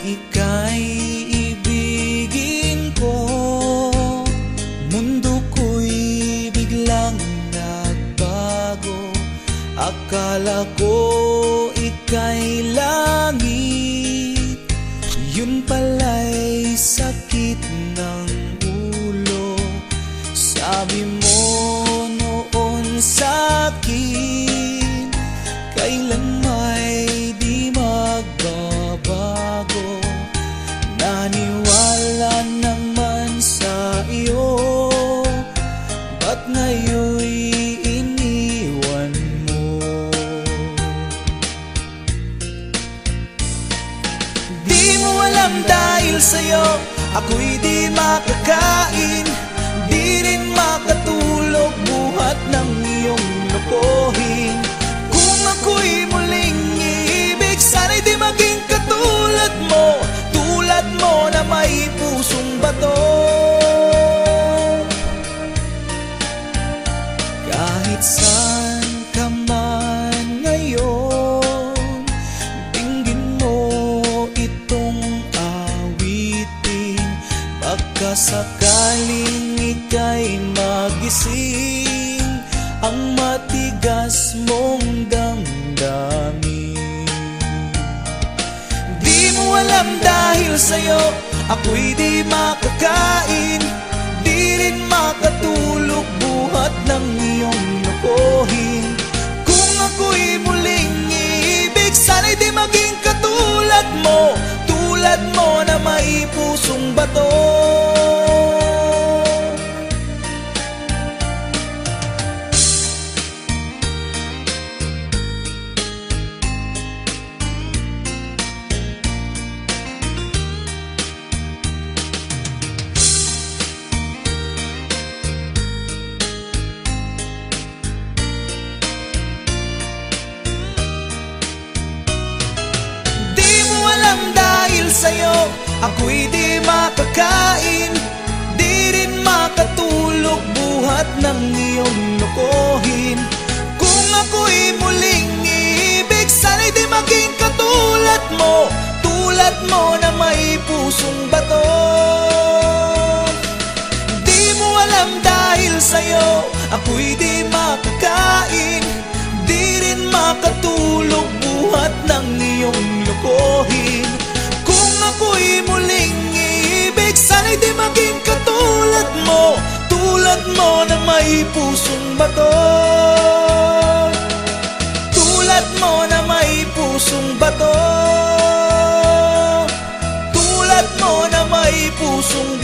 ika'y ibigin ko, mundo ko'y biglang nagbago. Akala ko ika'y langit, yun pala'y sakit ng ulo. Sabi mo noon sa'kin, kailan may di magbabago. Naniwala naman sa iyo, ba't ngayon'y iniwan mo? Di mo alam dahil sa'yo ako'y di makakain, di rin makatulog buhat ng iyong lokohin. Kung ako'y muling iibig, sana'y di maging katulad mo, tulad mo na may pusong bato. Kahit saan ka man ngayon, dinggin mo itong awitin. Pagkasakaling ika'y magising, ang matigas mong damdamin. Di mo alam dahil sa'yo ako'y di makakain, di rin makatulog buhat ng iyong lokohin. Kung ako'y muling iibig, sana'y di maging katulad mo, tulad mo na may pusong bato. Sa'yo ako'y di makakain, di rin makatulog buhat ng iyong lokohin. Kung ako'y muling iibig, sana'y di maging katulad mo, tulad mo na may pusong bato. Di mo alam dahil sa'yo ako'y di makakain, di rin makatulog buhat ng iyong lokohin. Ako'y muling iibig, sana'y di maging katulad mo, tulad mo na may pusong bato. Tulad mo na may pusong bato, tulad mo na may pusong bato.